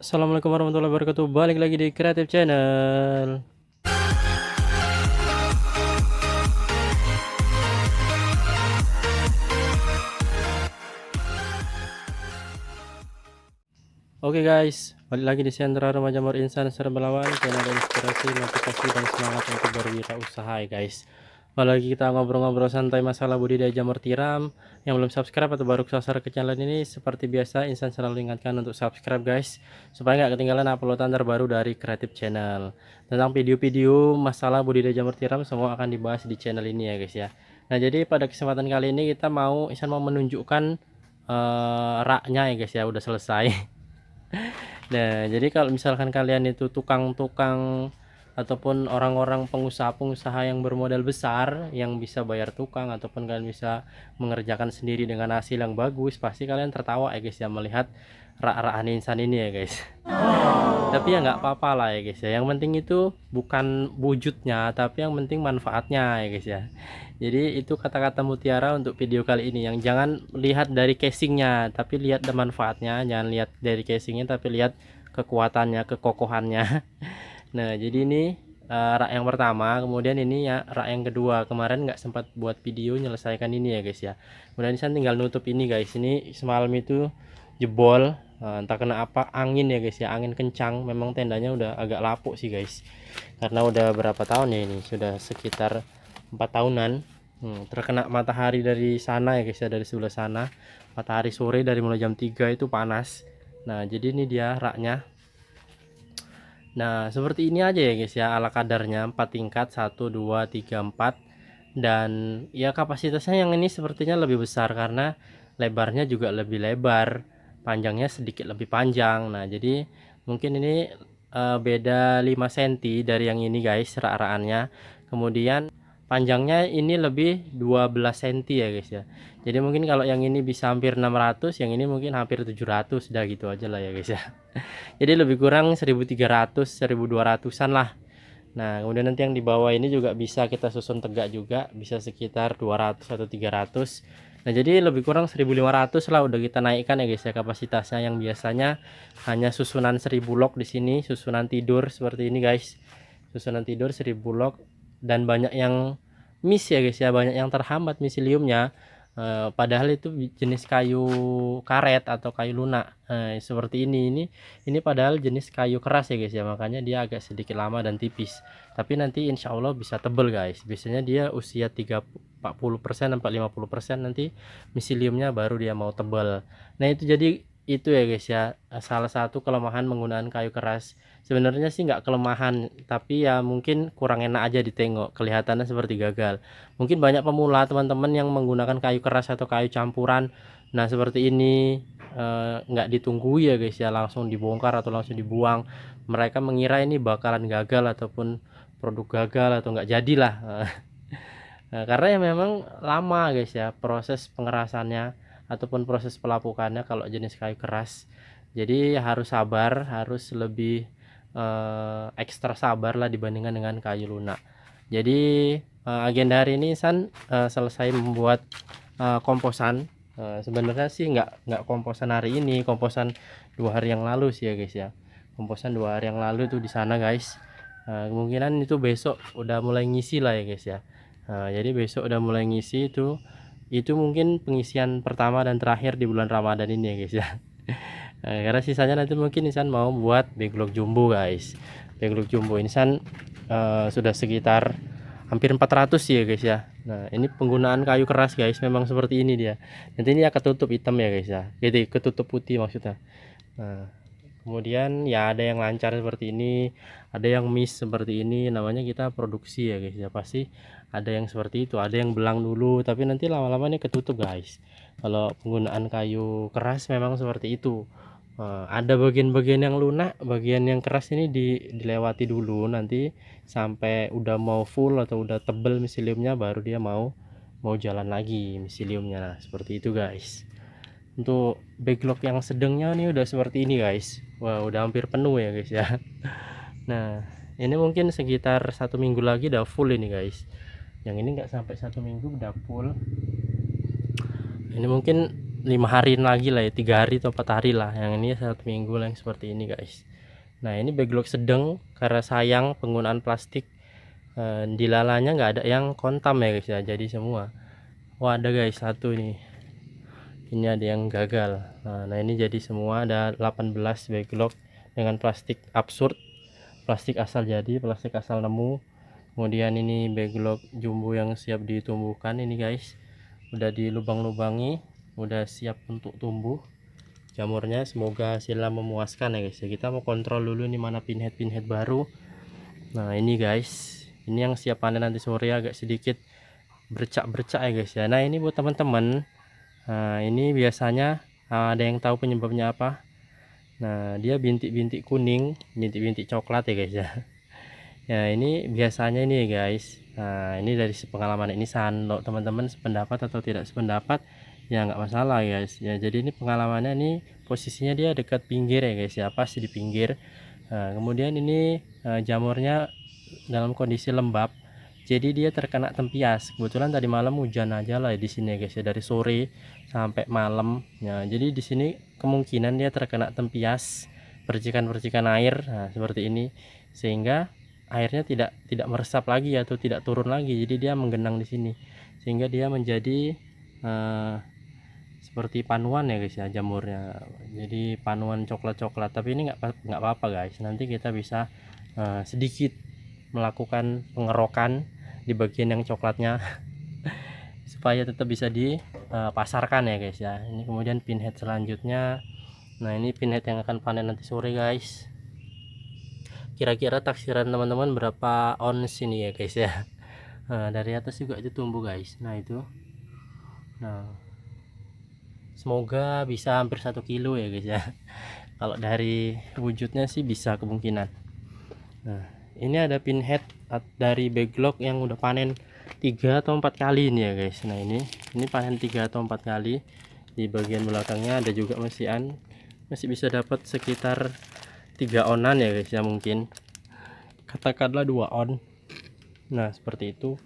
Assalamualaikum warahmatullahi wabarakatuh. Balik lagi di Creative Channel. Oke guys, balik lagi di Sentra Remaja Mor Insan Serba Lawan, channel inspirasi, motivasi, dan semangat untuk berwirausaha ya guys. Balik lagi kita ngobrol-ngobrol santai masalah budidaya jamur tiram. Yang belum subscribe atau baru sasar ke channel ini, seperti biasa Insan selalu ingatkan untuk subscribe guys, supaya nggak ketinggalan uploadan terbaru dari Creative Channel. Tentang video-video masalah budidaya jamur tiram semua akan dibahas di channel ini ya guys ya. Nah jadi pada kesempatan kali ini Insan mau menunjukkan raknya ya guys ya, udah selesai. Nah, jadi kalau misalkan kalian itu tukang-tukang ataupun orang-orang pengusaha-pengusaha yang bermodal besar yang bisa bayar tukang ataupun kalian bisa mengerjakan sendiri dengan hasil yang bagus, pasti kalian tertawa ya guys ya melihat rak-rakan insan ini ya guys. Tapi ya nggak apa-apa lah ya guys ya. Yang penting itu bukan wujudnya, tapi yang penting manfaatnya ya guys ya. Jadi itu kata-kata mutiara untuk video kali ini, yang jangan lihat dari casingnya tapi lihat manfaatnya, jangan lihat dari casingnya tapi lihat kekuatannya, kekokohannya. Nah jadi ini rak yang pertama, kemudian ini ya rak yang kedua. Kemarin nggak sempat buat video menyelesaikan ini ya guys ya. Kemudian saya tinggal nutup ini guys. Ini semalam itu jebol, entah kena apa, angin ya guys ya, angin kencang. Memang tendanya udah agak lapuk sih guys, karena udah berapa tahun ya, ini sudah sekitar 4 tahunan. Terkena matahari dari sana ya guys ya, dari sebelah sana. Matahari sore dari mulai jam 3 itu panas. Nah jadi ini dia raknya. Nah seperti ini aja ya guys ya, ala kadarnya 4 tingkat, 1 2 3 4. Dan ya kapasitasnya yang ini sepertinya lebih besar karena lebarnya juga lebih lebar, panjangnya sedikit lebih panjang. Nah jadi mungkin ini beda 5 cm dari yang ini guys, rak-rakannya. Kemudian panjangnya ini lebih 12 cm ya guys ya. Jadi mungkin kalau yang ini bisa hampir 600, yang ini mungkin hampir 700, dah gitu aja lah ya guys ya. Jadi lebih kurang 1300 1200-an lah. Nah kemudian nanti yang di bawah ini juga bisa kita susun tegak juga, bisa sekitar 200 atau 300. Nah jadi lebih kurang 1500 lah udah kita naikkan ya guys ya kapasitasnya. Yang biasanya hanya susunan 1000 log di sini, susunan tidur seperti ini guys, susunan tidur 1000 log. Dan banyak yang miss ya guys ya, banyak yang terhambat miseliumnya. Padahal itu jenis kayu karet atau kayu lunak. Seperti ini padahal jenis kayu keras ya guys ya, makanya dia agak sedikit lama dan tipis. Tapi nanti insya Allah bisa tebel guys. Biasanya dia usia 40% sampai 50% nanti miseliumnya baru dia mau tebal. Nah itu jadi itu ya guys ya, salah satu kelemahan menggunakan kayu keras. Sebenarnya sih nggak kelemahan, tapi ya mungkin kurang enak aja ditengok, kelihatannya seperti gagal. Mungkin banyak pemula teman-teman yang menggunakan kayu keras atau kayu campuran. Nah seperti ini nggak ditunggu ya guys ya, langsung dibongkar atau langsung dibuang. Mereka mengira ini bakalan gagal ataupun produk gagal atau nggak jadilah. Nah, karena ya memang lama guys ya proses pengerasannya ataupun proses pelapukannya kalau jenis kayu keras. Jadi harus sabar, harus lebih ekstra sabar lah dibandingkan dengan kayu lunak. Jadi agenda hari ini selesai membuat komposan. Sebenarnya sih nggak komposan hari ini, komposan 2 hari yang lalu sih ya guys ya. Komposan 2 hari yang lalu tuh di sana guys. Kemungkinan itu besok udah mulai ngisi lah ya guys ya. Jadi besok udah mulai ngisi itu mungkin pengisian pertama dan terakhir di bulan Ramadan ini ya guys ya. Karena sisanya nanti mungkin Insan mau buat backlog jumbo guys. Backlog jumbo Insan sudah sekitar hampir 400 ya guys ya. Nah ini penggunaan kayu keras guys, memang seperti ini dia. Nanti ini akan ketutup hitam ya guys ya, jadi ketutup putih maksudnya. Nah kemudian ya ada yang lancar seperti ini, ada yang miss seperti ini, namanya kita produksi ya guys ya. Pasti ada yang seperti itu, ada yang belang dulu tapi nanti lama-lama ini ketutup guys. Kalau penggunaan kayu keras memang seperti itu. Ada bagian-bagian yang lunak, bagian yang keras ini dilewati dulu, nanti sampai udah mau full atau udah tebel miseliumnya baru dia mau jalan lagi miseliumnya. Nah seperti itu guys. Untuk backlog yang sedangnya nih udah seperti ini guys. Wah udah hampir penuh ya guys ya. Nah ini mungkin sekitar 1 minggu lagi udah full ini guys. Yang ini nggak sampai 1 minggu udah full. Ini mungkin 5 hari lagi lah ya, 3 hari atau 4 hari lah. Yang ini 1 minggu lah yang seperti ini guys. Nah ini backlog sedang karena sayang penggunaan plastik. Di lalanya nggak ada yang kontam ya guys ya, jadi semua. Wah ada guys satu nih, ini ada yang gagal. Nah ini jadi semua ada 18 backlog dengan plastik absurd, plastik asal jadi, plastik asal nemu. Kemudian ini backlog jumbo yang siap ditumbuhkan ini guys, udah dilubang-lubangi, udah siap untuk tumbuh jamurnya. Semoga hasilnya memuaskan ya guys ya. Kita mau kontrol dulu nih mana pinhead baru. Nah ini guys, ini yang siap panen nanti sore, agak sedikit bercak-bercak ya guys ya. Nah ini buat teman-teman, nah ini biasanya ada yang tahu penyebabnya apa? Nah dia bintik-bintik kuning, bintik-bintik coklat ya guys ya. Ya ini biasanya ini ya guys. Nah ini dari pengalaman ini sandok teman-teman, sependapat atau tidak sependapat ya nggak masalah guys ya. Jadi ini pengalamannya, ini posisinya dia dekat pinggir ya guys ya, pas di pinggir. Nah, kemudian ini jamurnya dalam kondisi lembab, jadi dia terkena tempias. Kebetulan tadi malam hujan aja lah di sini guys ya, dari sore sampai malam ya. Jadi di sini kemungkinan dia terkena tempias, percikan-percikan air, nah seperti ini, sehingga airnya tidak meresap lagi atau tidak turun lagi, jadi dia menggenang di sini, sehingga dia menjadi seperti panuan ya guys ya jamurnya. Jadi panuan coklat-coklat, tapi ini nggak apa-apa guys, nanti kita bisa sedikit melakukan pengerokan di bagian yang coklatnya supaya tetap bisa dipasarkan ya guys ya. Ini kemudian pinhead selanjutnya. Nah ini pinhead yang akan panen nanti sore guys. Kira-kira taksiran teman-teman berapa ons ini ya guys ya. Nah, dari atas juga itu tumbuh guys. Nah itu, nah semoga bisa hampir 1 kilo ya guys ya. Kalau dari wujudnya sih bisa kemungkinan. Nah ini ada pinhead dari backlog yang udah panen 3 atau 4 kali ini ya guys. Nah ini panen 3 atau 4 kali. Di bagian belakangnya ada juga masih bisa dapat sekitar 3 onan ya guys ya, mungkin katakanlah 2 on. Nah seperti itu.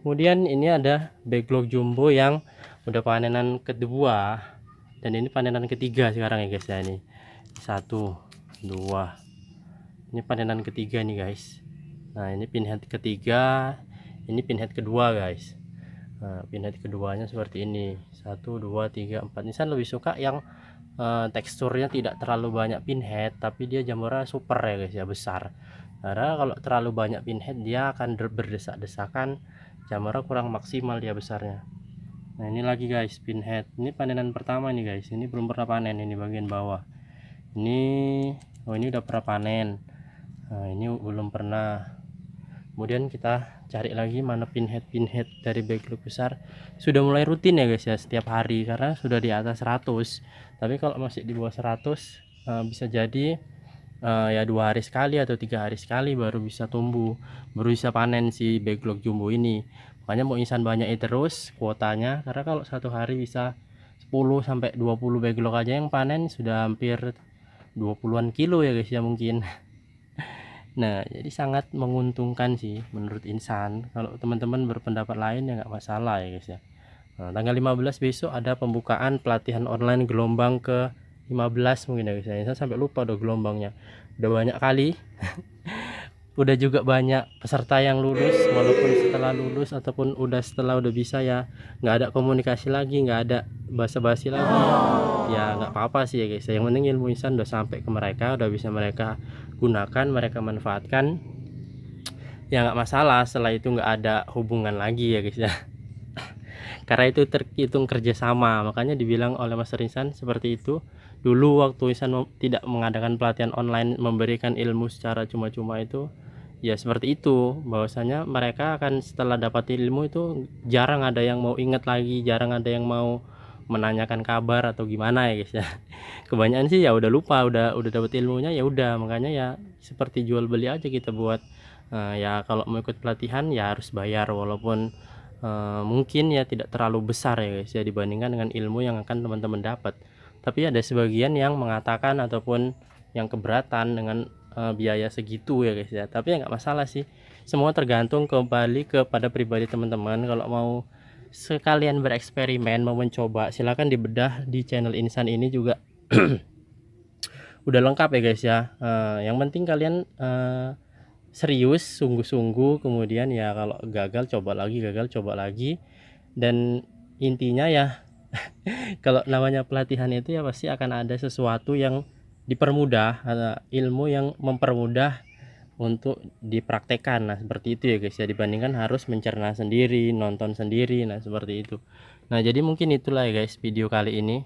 Kemudian ini ada backlog jumbo yang udah panenan kedua, dan ini panenan ketiga sekarang ya guys ya. Ini 1 2, ini panenan ketiga nih guys. Nah ini pinhead ketiga, ini pinhead kedua guys. Nah pinhead keduanya seperti ini, 1 2 3 4. Ini saya lebih suka yang teksturnya tidak terlalu banyak pinhead, tapi dia jamurnya super ya guys ya, besar. Karena kalau terlalu banyak pinhead dia akan berdesak-desakan, jamurnya kurang maksimal dia besarnya. Nah ini lagi guys pinhead, ini panenan pertama nih guys. Ini belum pernah panen, ini bagian bawah ini. Oh ini udah pernah panen. Nah ini belum pernah. Kemudian kita cari lagi mana pinhead dari backlog besar. Sudah mulai rutin ya guys ya, setiap hari, karena sudah di atas 100. Tapi kalau masih di bawah 100 bisa jadi ya 2 hari sekali atau 3 hari sekali baru bisa tumbuh, baru bisa panen si backlog jumbo ini. Makanya mau insan banyak terus kuotanya, karena kalau satu hari bisa 10 sampai 20 backlog aja yang panen, sudah hampir 20-an kilo ya guys ya mungkin. Nah jadi sangat menguntungkan sih menurut insan. Kalau teman-teman berpendapat lain ya nggak masalah ya guys ya. Nah, tanggal 15 besok ada pembukaan pelatihan online gelombang ke 15 mungkin ya guys ya. Saya sampai lupa udah gelombangnya, udah banyak kali. Udah juga banyak peserta yang lulus, walaupun setelah lulus ataupun setelah udah bisa ya nggak ada komunikasi lagi, nggak ada basa-basi lagi. Ya nggak apa-apa sih ya guys, yang penting ilmu insan udah sampai ke mereka, udah bisa mereka gunakan, mereka manfaatkan, ya nggak masalah. Setelah itu nggak ada hubungan lagi ya guys ya. Karena itu terhitung kerjasama, makanya dibilang oleh Mas Insan seperti itu. Dulu waktu Insan tidak mengadakan pelatihan online, memberikan ilmu secara cuma-cuma itu, ya seperti itu, bahwasanya mereka akan setelah dapat ilmu itu jarang ada yang mau ingat lagi, jarang ada yang mau menanyakan kabar atau gimana ya guys ya. Kebanyakan sih ya udah lupa, udah dapat ilmunya ya udah. Makanya ya seperti jual beli aja kita buat ya kalau mau ikut pelatihan ya harus bayar, walaupun mungkin ya tidak terlalu besar ya guys ya dibandingkan dengan ilmu yang akan teman-teman dapat. Tapi ada sebagian yang mengatakan ataupun yang keberatan dengan biaya segitu ya guys ya. Tapi ya nggak masalah sih, semua tergantung kembali kepada pribadi teman-teman. Kalau mau sekalian bereksperimen, mau mencoba, silahkan dibedah di channel Insan ini juga udah lengkap ya guys ya. Yang penting kalian serius, sungguh-sungguh, kemudian ya kalau gagal coba lagi, dan intinya ya kalau namanya pelatihan itu ya pasti akan ada sesuatu yang dipermudah, ada ilmu yang mempermudah untuk dipraktekkan. Nah seperti itu ya guys ya, dibandingkan harus mencerna sendiri, nonton sendiri. Nah seperti itu. Nah jadi mungkin itulah ya guys video kali ini.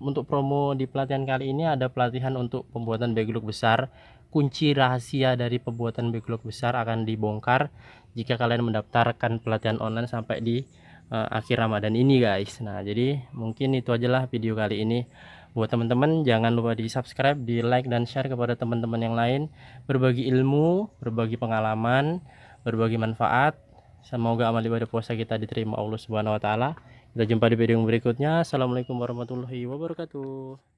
Untuk promo di pelatihan kali ini ada pelatihan untuk pembuatan backlog besar. Kunci rahasia dari pembuatan backlog besar akan dibongkar jika kalian mendaftarkan pelatihan online sampai di akhir Ramadan ini guys. Nah jadi mungkin itu ajalah video kali ini. Buat teman-teman jangan lupa di subscribe, di like dan share kepada teman-teman yang lain, berbagi ilmu, berbagi pengalaman, berbagi manfaat. Semoga amal ibadah puasa kita diterima Allah Subhanahu wa taala. Kita jumpa di video yang berikutnya. Assalamualaikum warahmatullahi wabarakatuh.